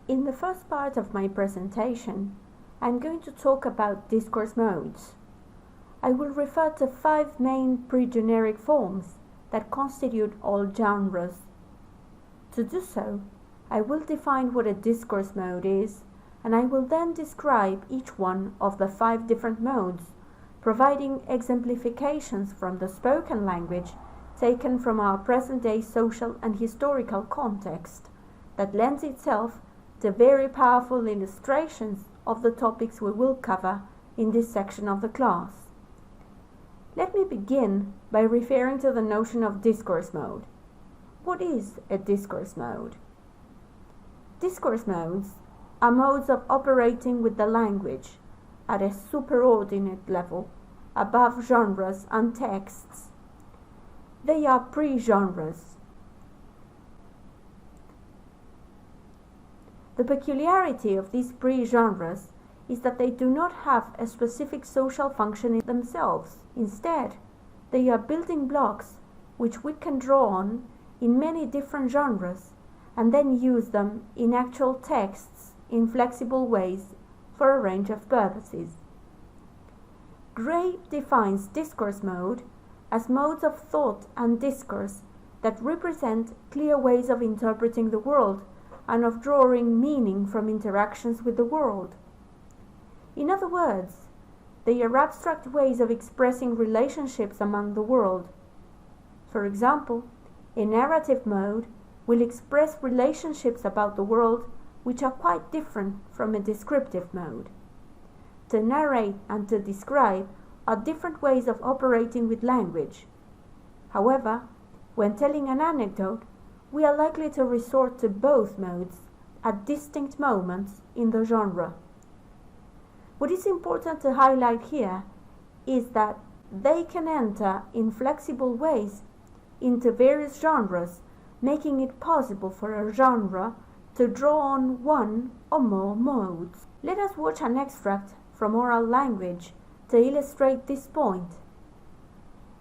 In the first part of my presentation, I'm going to talk about discourse modes. I will refer to 5 main pre-generic forms that constitute all genres. To do so, I will define what a discourse mode is, and I will then describe each one of the 5 different modes, providing exemplifications from the spoken language taken from our present-day social and historical context that lends itself to very powerful illustrations of the topics we will cover in this section of the class. Let me begin by referring to the notion of discourse mode. What is a discourse mode? Discourse modes are modes of operating with the language at a superordinate level, above genres and texts. They are pre-genres. The peculiarity of these pre-genres is that they do not have a specific social function in themselves. Instead, they are building blocks which we can draw on in many different genres and then use them in actual texts in flexible ways for a range of purposes. Gray defines discourse mode as modes of thought and discourse that represent clear ways of interpreting the world and of drawing meaning from interactions with the world. In other words, they are abstract ways of expressing relationships among the world. For example, a narrative mode will express relationships about the world which are quite different from a descriptive mode. To narrate and to describe are different ways of operating with language. However, when telling an anecdote, we are likely to resort to both modes at distinct moments in the genre. What is important to highlight here is that they can enter in flexible ways into various genres, making it possible for a genre to draw on one or more modes. Let us watch an extract from oral language to illustrate this point.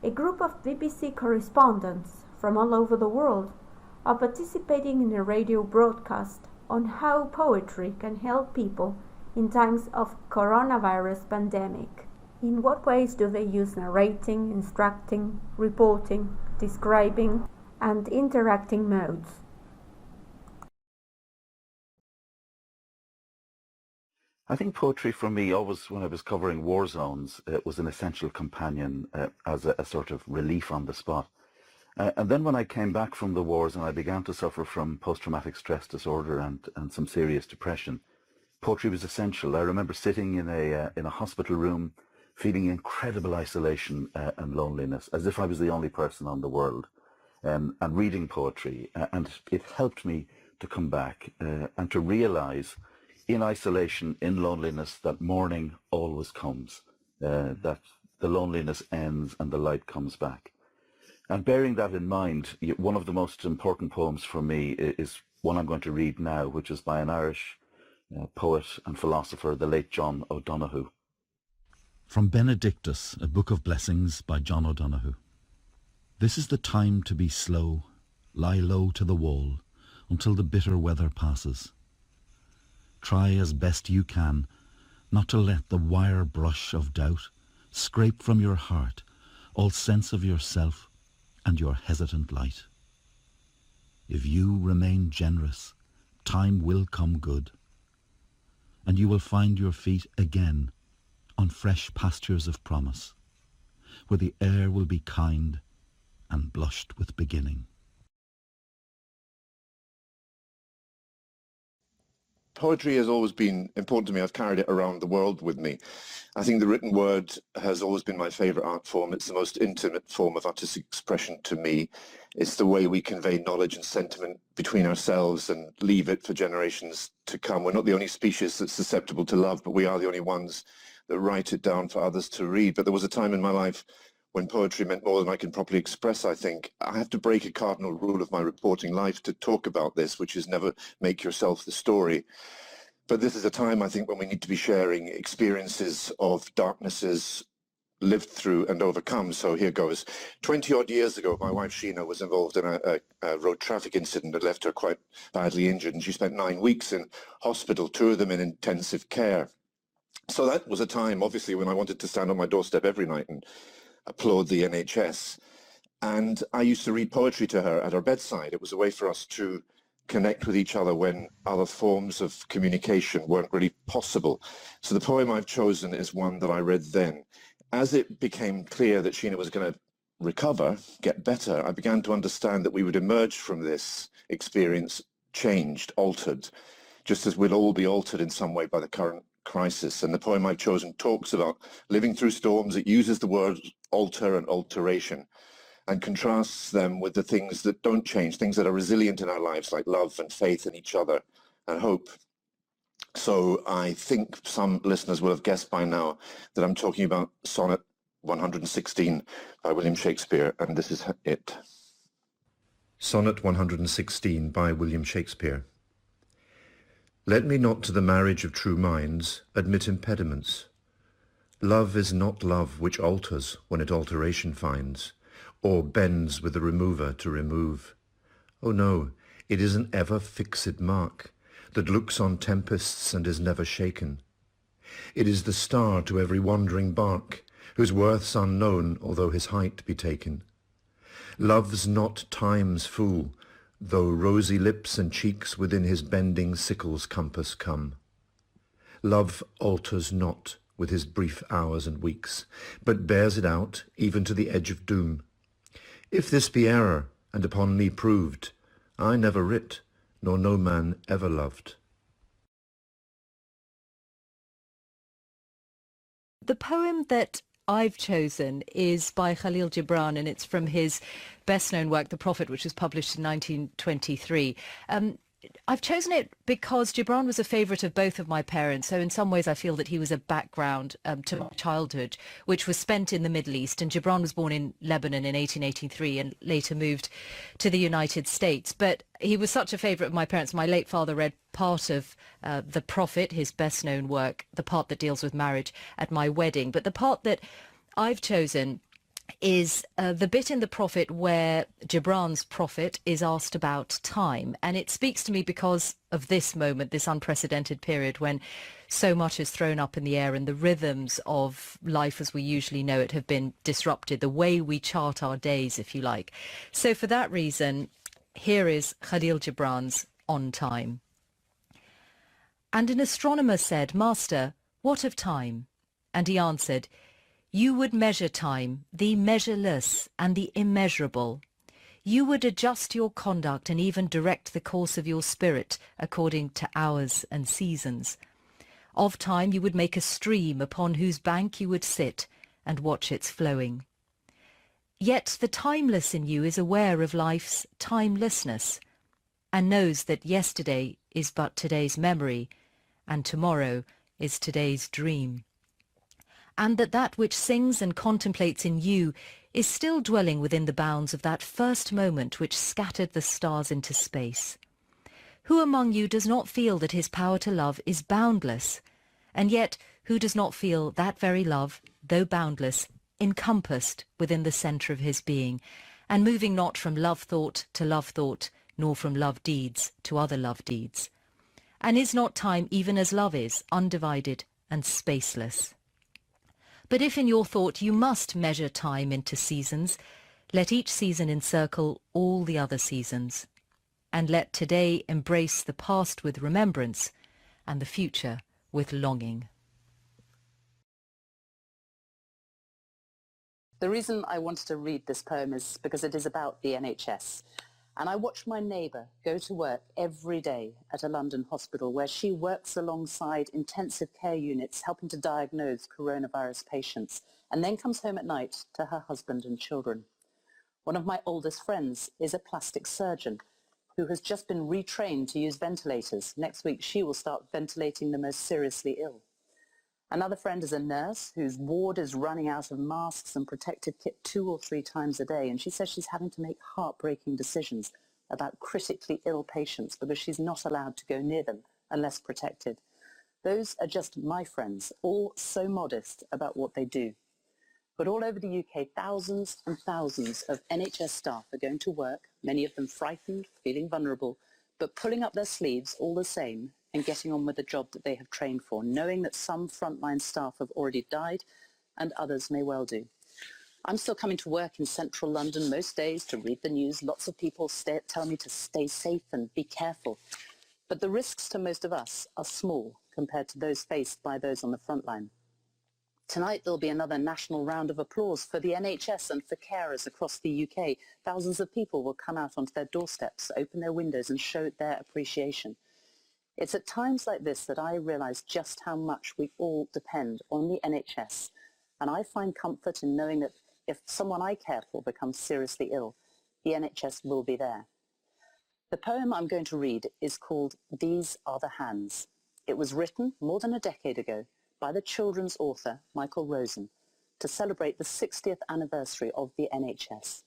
A group of BBC correspondents from all over the world are participating in a radio broadcast on how poetry can help people in times of coronavirus pandemic. In what ways do they use narrating, instructing, reporting, describing, and interacting modes? I think poetry for me always, when I was covering war zones, was an essential companion as a sort of relief on the spot. And then when I came back from the wars and I began to suffer from post-traumatic stress disorder and some serious depression, poetry was essential. I remember sitting in a hospital room, feeling incredible isolation and loneliness, as if I was the only person on the world, and reading poetry. And it helped me to come back and to realize in isolation, in loneliness, that morning always comes, that the loneliness ends and the light comes back. And bearing that in mind, one of the most important poems for me is one I'm going to read now, which is by an Irish poet and philosopher, the late John O'Donoghue. From Benedictus, a Book of Blessings by John O'Donoghue. This is the time to be slow, lie low to the wall, until the bitter weather passes. Try as best you can not to let the wire brush of doubt scrape from your heart all sense of yourself and your hesitant light. If you remain generous, time will come good, and you will find your feet again on fresh pastures of promise, where the air will be kind and blushed with beginning. Poetry has always been important to me. I've carried it around the world with me. I think the written word has always been my favorite art form. It's the most intimate form of artistic expression to me. It's the way we convey knowledge and sentiment between ourselves and leave it for generations to come. We're not the only species that's susceptible to love, but we are the only ones that write it down for others to read. But there was a time in my life when poetry meant more than I can properly express, I think. I have to break a cardinal rule of my reporting life to talk about this, which is never make yourself the story. But this is a time, I think, when we need to be sharing experiences of darknesses lived through and overcome. So here goes. 20 odd years ago, my wife Sheena was involved in a road traffic incident that left her quite badly injured, and she spent 9 weeks in hospital, 2 of them in intensive care. So that was a time, obviously, when I wanted to stand on my doorstep every night and applaud the NHS. And I used to read poetry to her at her bedside. It was a way for us to connect with each other when other forms of communication weren't really possible. So the poem I've chosen is one that I read then. As it became clear that Sheena was going to recover, get better, I began to understand that we would emerge from this experience changed, altered, just as we'll all be altered in some way by the current crisis. And the poem I've chosen talks about living through storms. It uses the words alter and alteration and contrasts them with the things that don't change, things that are resilient in our lives, like love and faith in each other and hope. So I think some listeners will have guessed by now that I'm talking about Sonnet 116 by William Shakespeare, and this is it. Sonnet 116 by William Shakespeare. Let me not to the marriage of true minds admit impediments. Love is not love which alters when it alteration finds, or bends with the remover to remove. Oh no, it is an ever fixed mark, that looks on tempests and is never shaken. It is the star to every wandering bark, whose worth's unknown, although his height be taken. Love's not time's fool, though rosy lips and cheeks within his bending sickle's compass come. Love alters not with his brief hours and weeks, but bears it out even to the edge of doom. If this be error, and upon me proved, I never writ, nor no man ever loved. The poem that I've chosen is by Khalil Gibran, and it's from his best-known work, The Prophet, which was published in 1923. I've chosen it because Gibran was a favourite of both of my parents, so in some ways I feel that he was a background to my childhood, which was spent in the Middle East, and Gibran was born in Lebanon in 1883 and later moved to the United States. But he was such a favourite of my parents. My late father read part of The Prophet, his best-known work, the part that deals with marriage, at my wedding. But the part that I've chosen is the bit in The Prophet where Gibran's prophet is asked about time. And it speaks to me because of this moment, this unprecedented period when so much is thrown up in the air and the rhythms of life as we usually know it have been disrupted, the way we chart our days, if you like. So for that reason, here is Khalil Gibran's On Time. And an astronomer said, Master, what of time? And he answered, you would measure time, the measureless and the immeasurable. You would adjust your conduct and even direct the course of your spirit according to hours and seasons. Of time you would make a stream upon whose bank you would sit and watch its flowing. Yet the timeless in you is aware of life's timelessness and knows that yesterday is but today's memory and tomorrow is today's dream. And that which sings and contemplates in you is still dwelling within the bounds of that first moment which scattered the stars into space. Who among you does not feel that his power to love is boundless, and yet who does not feel that very love, though boundless, encompassed within the centre of his being, and moving not from love thought to love thought, nor from love deeds to other love deeds? And is not time even as love is, undivided and spaceless? But if in your thought you must measure time into seasons, let each season encircle all the other seasons, and let today embrace the past with remembrance and the future with longing. The reason I wanted to read this poem is because it is about the NHS. And I watch my neighbour go to work every day at a London hospital where she works alongside intensive care units helping to diagnose coronavirus patients, and then comes home at night to her husband and children. One of my oldest friends is a plastic surgeon who has just been retrained to use ventilators. Next week she will start ventilating the most seriously ill. Another friend is a nurse whose ward is running out of masks and protective kit 2 or 3 times a day, and she says she's having to make heartbreaking decisions about critically ill patients because she's not allowed to go near them unless protected. Those are just my friends, all so modest about what they do. But all over the UK, thousands and thousands of NHS staff are going to work, many of them frightened, feeling vulnerable, but pulling up their sleeves all the same and getting on with the job that they have trained for, knowing that some frontline staff have already died and others may well do. I'm still coming to work in central London most days to read the news. Lots of people tell me to stay safe and be careful. But the risks to most of us are small compared to those faced by those on the front line. Tonight there'll be another national round of applause for the NHS and for carers across the UK. Thousands of people will come out onto their doorsteps, open their windows and show their appreciation. It's at times like this that I realise just how much we all depend on the NHS, and I find comfort in knowing that if someone I care for becomes seriously ill, the NHS will be there. The poem I'm going to read is called These Are the Hands. It was written more than a decade ago by the children's author, Michael Rosen, to celebrate the 60th anniversary of the NHS.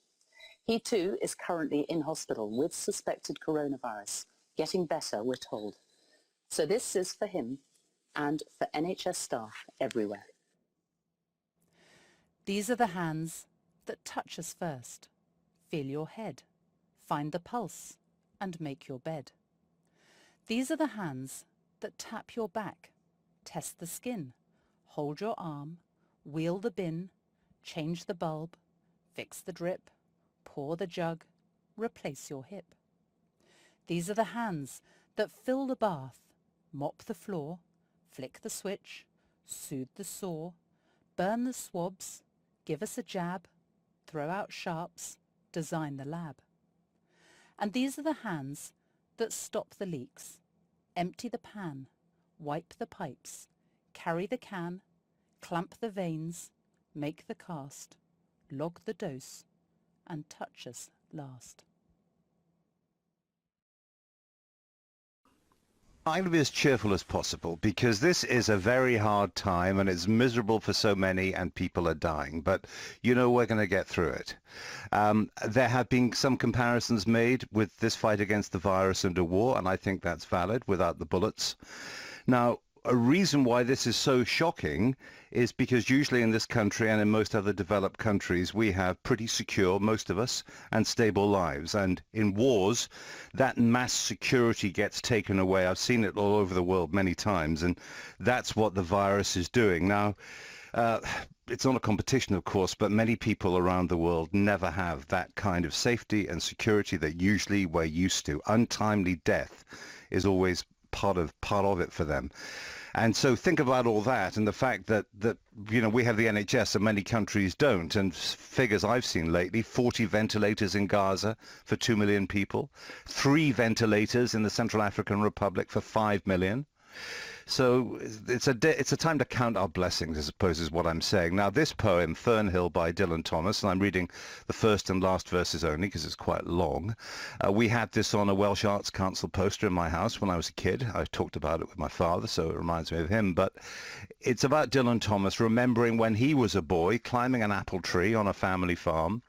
He too is currently in hospital with suspected coronavirus, getting better, we're told. So this is for him and for NHS staff everywhere. These are the hands that touch us first. Feel your head, find the pulse, and make your bed. These are the hands that tap your back, test the skin, hold your arm, wheel the bin, change the bulb, fix the drip, pour the jug, replace your hip. These are the hands that fill the bath, mop the floor, flick the switch, soothe the sore, burn the swabs, give us a jab, throw out sharps, design the lab. And these are the hands that stop the leaks, empty the pan, wipe the pipes, carry the can, clamp the veins, make the cast, log the dose, and touch us last. I'm going to be as cheerful as possible because this is a very hard time and it's miserable for so many and people are dying. But, you know, we're going to get through it. There have been some comparisons made with this fight against the virus and a war, and I think that's valid without the bullets. Now, a reason why this is so shocking is because usually in this country and in most other developed countries, we have pretty secure, most of us, and stable lives. And in wars, that mass security gets taken away. I've seen it all over the world many times, and that's what the virus is doing. Now, it's not a competition, of course, but many people around the world never have that kind of safety and security that usually we're used to. Untimely death is always part of it for them. And so think about all that and the fact that you know, we have the NHS and many countries don't. And figures I've seen lately, 40 ventilators in Gaza for 2 million people, 3 ventilators in the Central African Republic for 5 million. So it's a time to count our blessings, I suppose, is what I'm saying. Now, this poem, Fernhill by Dylan Thomas, and I'm reading the first and last verses only because it's quite long. We had this on a Welsh Arts Council poster in my house when I was a kid. I talked about it with my father, so it reminds me of him. But it's about Dylan Thomas remembering when he was a boy, climbing an apple tree on a family farm,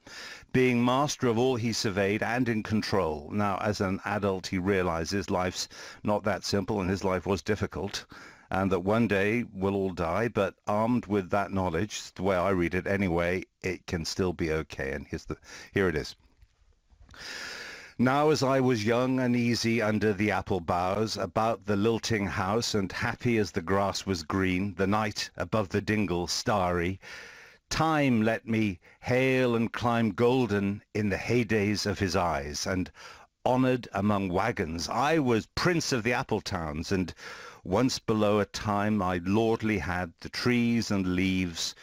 being master of all he surveyed and in control. Now, as an adult, he realizes life's not that simple and his life was difficult, and that one day we'll all die, but armed with that knowledge, the way I read it anyway, it can still be okay. And here it is. Now as I was young and easy under the apple boughs, about the lilting house, and happy as the grass was green, the night above the dingle starry, Time let me hail and climb golden in the heydays of his eyes, and honoured among wagons. I was prince of the apple towns, and once below a time I lordly had the trees and leaves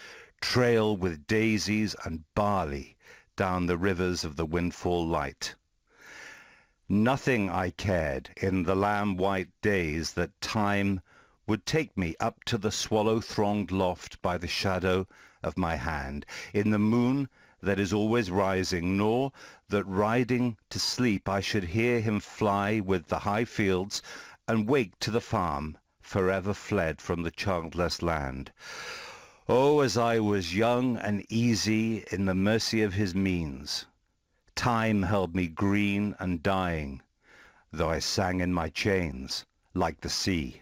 trail with daisies and barley down the rivers of the windfall light. Nothing I cared in the lamb-white days that time would take me up to the swallow-thronged loft by the shadow of my hand, in the moon that is always rising, nor that riding to sleep I should hear him fly with the high fields and wake to the farm, forever fled from the childless land. Oh, as I was young and easy in the mercy of his means, time held me green and dying, though I sang in my chains like the sea.